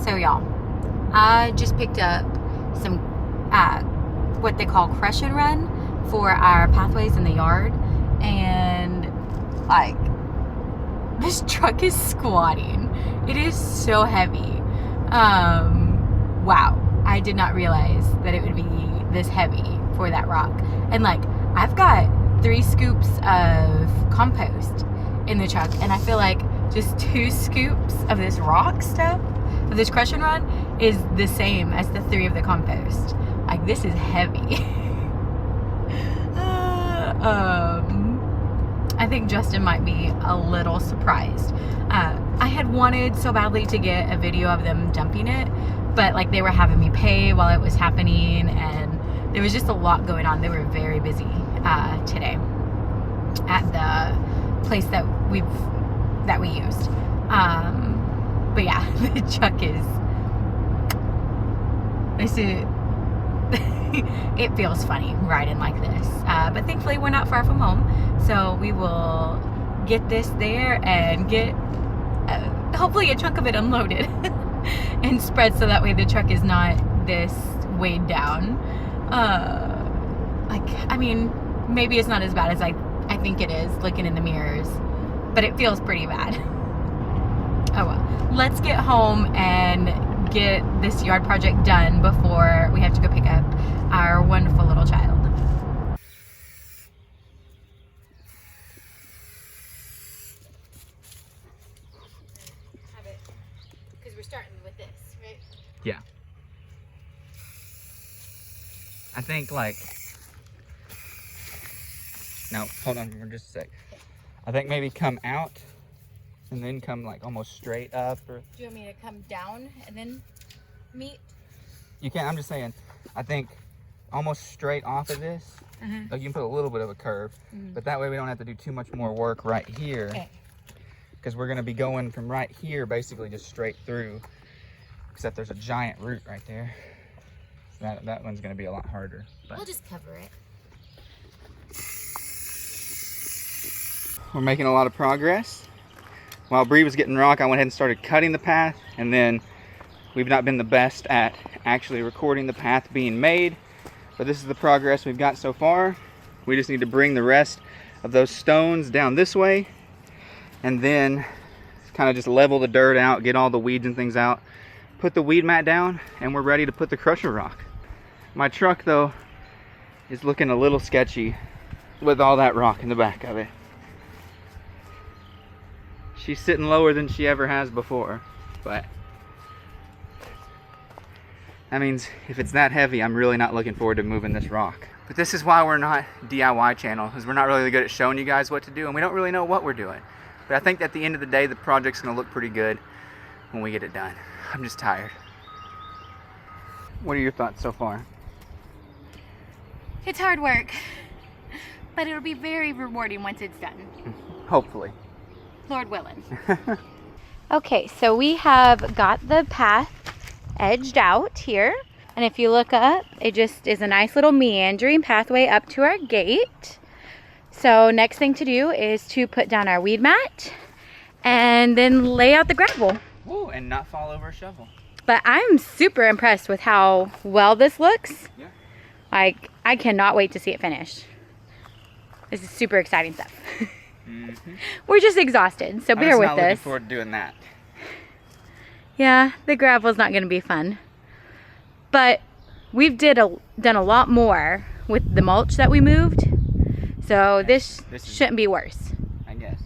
So y'all, I just picked up some what they call crush and run for our pathways in the yard, and like this truck is squatting. It is so heavy. Wow, I did not realize that it would be this heavy for that rock. And like, I've got 3 scoops of compost in the truck, and I feel like just 2 scoops of this rock stuff, of this crush and run, is the same as the 3 of the compost. Like, this is heavy. I think Justin might be a little surprised. I had wanted so badly to get a video of them dumping it, but like they were having me pay while it was happening, and there was just a lot going on. They were very busy today at the place that we used. But yeah, the truck is, it feels funny riding like this. But thankfully we're not far from home, so we will get this there and get hopefully a chunk of it unloaded and spread, so that way the truck is not this weighed down. Like, I mean, maybe it's not as bad as I think it is looking in the mirrors, but it feels pretty bad. Oh well, let's get home and get this yard project done before we have to go pick up our wonderful little child. Because we're starting with this, right? Yeah. I think like, no, hold on for just a sec. I think maybe come out and then come like almost straight up, or Do you want me to come down and then meet? you can. I'm just saying, I think almost straight off of this. Like, you can put a little bit of a curve, but that way we don't have to do too much more work right here. Okay. Because we're gonna be going from right here basically just straight through, except there's a giant root right there. So that one's gonna be a lot harder. But We'll just cover it. we're making a lot of progress. While Bree was getting rock, I went ahead and started cutting the path, and then we've not been the best at actually recording the path being made, but this is the progress we've got so far. We just need to bring the rest of those stones down this way, and then kind of just level the dirt out, get all the weeds and things out, put the weed mat down, and we're ready to put the crusher rock. My truck though is looking a little sketchy with all that rock in the back of it. She's sitting lower than she ever has before, but that means if it's that heavy, I'm really not looking forward to moving this rock. But this is why we're not DIY channel, because we're not really good at showing you guys what to do, and we don't really know what we're doing. But I think at the end of the day, the project's gonna look pretty good when we get it done. I'm just tired. What are your thoughts so far? It's hard work, but it'll be very rewarding once it's done. Hopefully. Lord willing. Okay, so we have got the path edged out here, and if you look up, it just is a nice little meandering pathway up to our gate. So next thing to do is to put down our weed mat and then lay out the gravel. Ooh, and not fall over a shovel. But I'm super impressed with how well this looks. Yeah. Like, I cannot wait to see it finished. This is super exciting stuff. We're just exhausted, so bear with I'm not looking us. forward to doing that. Yeah, the gravel's not going to be fun. But we've done a lot more with the mulch that we moved. So this shouldn't be worse. I guess.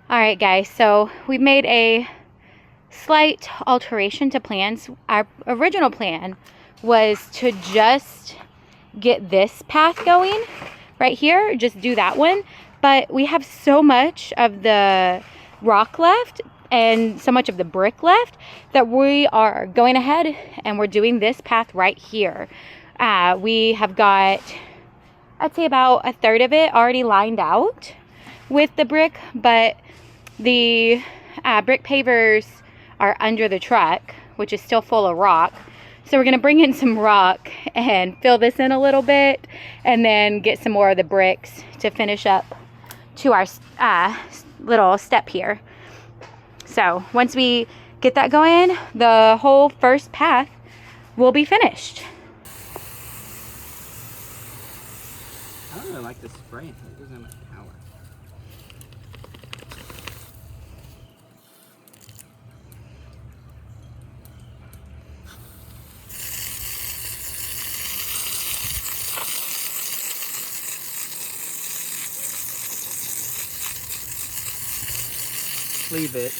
Alright guys, so we made a slight alteration to plans. Our original plan was to just get this path going right here, just do that one, but we have so much of the rock left and so much of the brick left that we are going ahead and we're doing this path right here. We have got, I'd say about a third of it already lined out with the brick, but The brick pavers are under the truck, which is still full of rock. So we're going to bring in some rock and fill this in a little bit, and then get some more of the bricks to finish up to our little step here. So once we get that going, the whole first path will be finished. I don't really like this spray. It doesn't have much power. Leave it.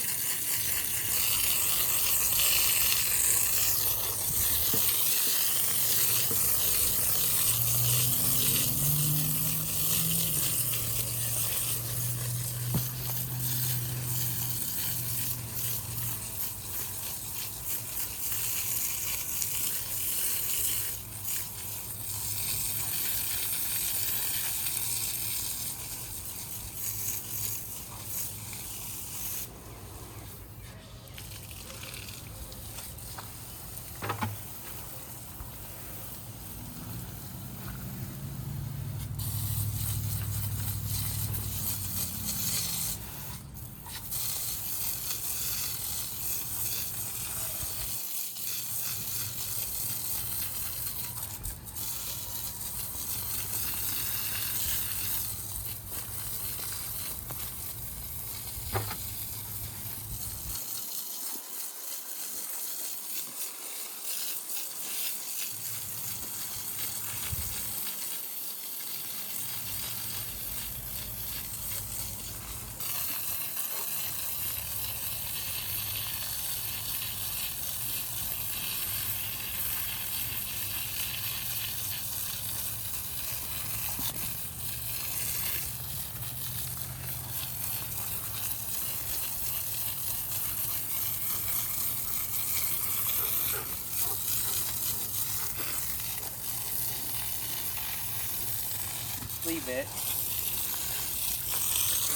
Leave it.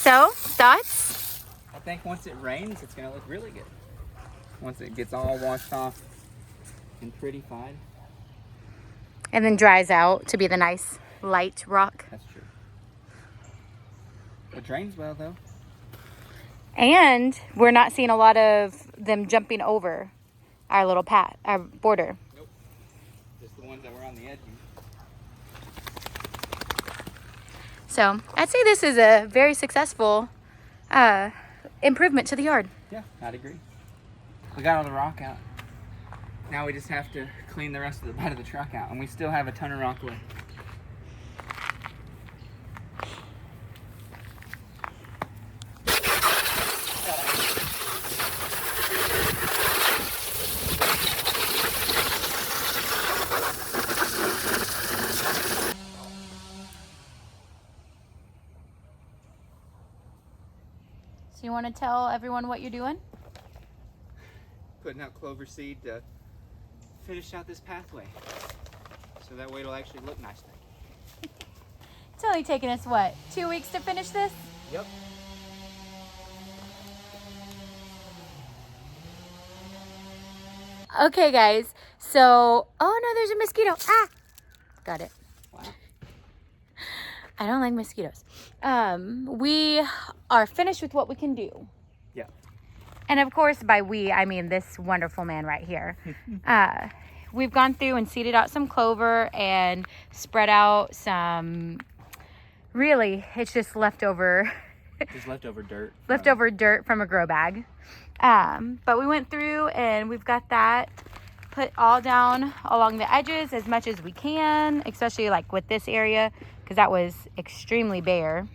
So, thoughts? I think once it rains, it's gonna look really good. Once it gets all washed off and prettified. And then dries out to be the nice light rock. That's true. It drains well though. And we're not seeing a lot of them jumping over our little path, our border. Nope. Just the ones that were on the edge. So I'd say this is a very successful improvement to the yard. Yeah, I'd agree. We got all the rock out. Now we just have to clean the rest of the bed of the truck out, and we still have a ton of rock left. So you want to tell everyone what you're doing? Putting out clover seed to finish out this pathway, so that way it'll actually look nice. It's only taken us, what, 2 weeks to finish this? Yep. Okay, guys. So, oh no, there's a mosquito. Ah! Got it. Wow. I don't like mosquitoes. We are finished with what we can do. Yeah. And of course, by we, I mean this wonderful man right here. We've gone through and seeded out some clover and spread out some, really, it's just leftover Just leftover dirt. leftover dirt from a grow bag. But we went through and we've got that put all down along the edges as much as we can, especially like with this area, because that was extremely bare.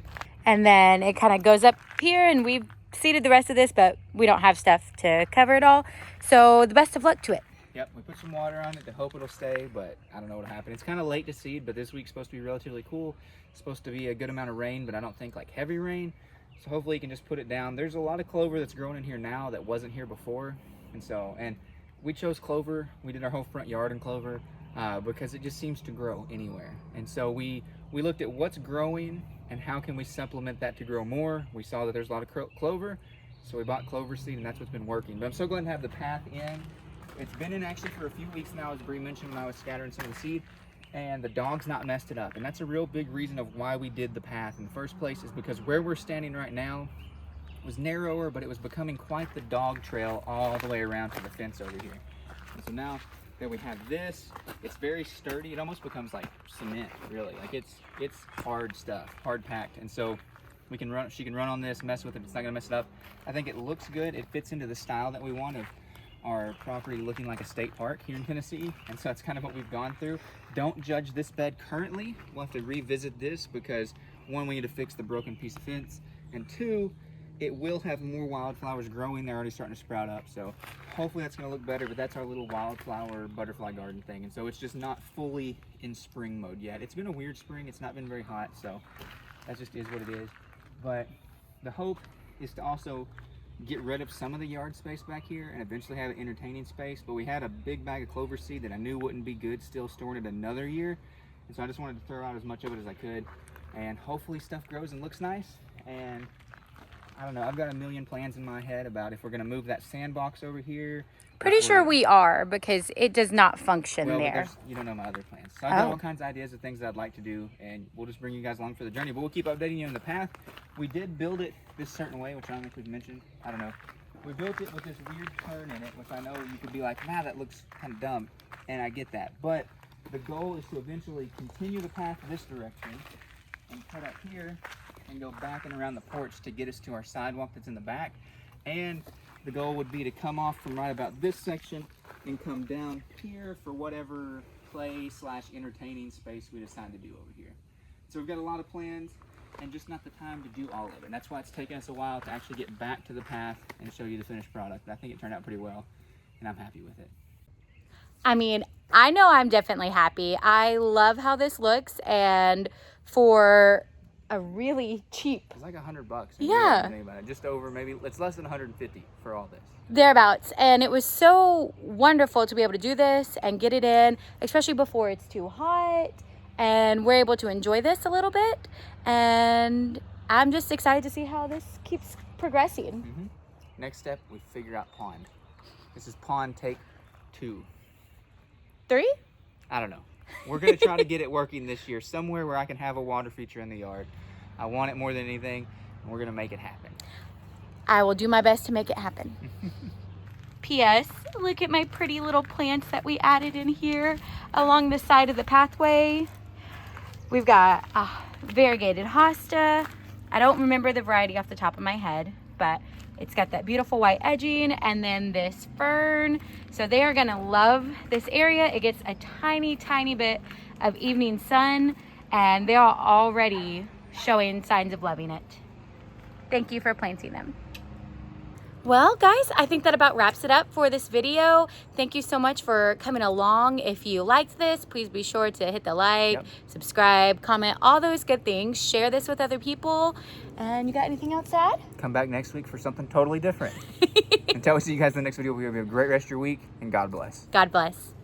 And then it kind of goes up here, and we've seeded the rest of this, but we don't have stuff to cover it all. So the best of luck to it. Yep, we put some water on it to hope it'll stay, but I don't know what'll happen. It's kind of late to seed, but this week's supposed to be relatively cool. It's supposed to be a good amount of rain, but I don't think like heavy rain. So hopefully you can just put it down. There's a lot of clover that's growing in here now that wasn't here before. And we chose clover. We did our whole front yard in clover because it just seems to grow anywhere. And so we we looked at what's growing and how can we supplement that to grow more. We saw that there's a lot of clover, so we bought clover seed, and that's what's been working. But I'm so glad to have the path in. It's been in actually for a few weeks now, as Bree mentioned when I was scattering some of the seed, and the dog's not messed it up. And that's a real big reason of why we did the path in the first place, is because where we're standing right now was narrower, but it was becoming quite the dog trail all the way around to the fence over here. And so now that we have this, it's very sturdy. It almost becomes like cement, really. Like it's hard stuff, hard packed. And so we can run, she can run on this, mess with it, it's not gonna mess it up. I think it looks good. It fits into the style that we want of our property looking like a state park here in Tennessee. And so that's kind of what we've gone through. Don't judge this bed currently. We'll have to revisit this because one, we need to fix the broken piece of fence, and two, it will have more wildflowers growing. They're already starting to sprout up. So hopefully that's gonna look better, but that's our little wildflower butterfly garden thing. And so it's just not fully in spring mode yet. It's been a weird spring. It's not been very hot. So that just is what it is. But the hope is to also get rid of some of the yard space back here and eventually have an entertaining space. But we had a big bag of clover seed that I knew wouldn't be good still storing it another year. And so I just wanted to throw out as much of it as I could. And hopefully stuff grows and looks nice. And I don't know, I've got a million plans in my head about if we're gonna move that sandbox over here. Pretty sure we are, because it does not function Well, there. you don't know my other plans. So I've got all kinds of ideas of things that I'd like to do, and we'll just bring you guys along for the journey. But we'll keep updating you on the path. We did build it this certain way, which I don't know if we've mentioned. I don't know. We built it with this weird turn in it, which I know you could be like, nah, that looks kind of dumb. And I get that. But the goal is to eventually continue the path this direction and cut up here and go back and around the porch to get us to our sidewalk that's in the back. And the goal would be to come off from right about this section and come down here for whatever play / entertaining space we decide to do over here. So we've got a lot of plans and just not the time to do all of it. And that's why it's taken us a while to actually get back to the path and show you the finished product. But I think it turned out pretty well, and I'm happy with it. I mean, I know I'm definitely happy. I love how this looks, and for a really cheap, It's like $100. Yeah. Just over, maybe it's less than 150 for all this. thereabouts. And it was so wonderful to be able to do this and get it in, especially before it's too hot, and we're able to enjoy this a little bit. And I'm just excited to see how this keeps progressing. Next step, we figure out pond. This is pond take 2. 3? I don't know. We're gonna try to get it working this year somewhere where I can have a water feature in the yard. I want it more than anything, and we're gonna make it happen. I will do my best to make it happen. P.S. Look at my pretty little plants that we added in here along the side of the pathway. We've got a variegated hosta. I don't remember the variety off the top of my head, but it's got that beautiful white edging, and then this fern. So they are gonna love this area. It gets a tiny, tiny bit of evening sun, and they are already showing signs of loving it. Thank you for planting them. Well, guys, I think that about wraps it up for this video. Thank you so much for coming along. If you liked this, please be sure to hit the like, subscribe, comment, all those good things. Share this with other people. And you got anything else to add? Come back next week for something totally different. Until we see you guys in the next video, we hope you have a great rest of your week, and God bless. God bless.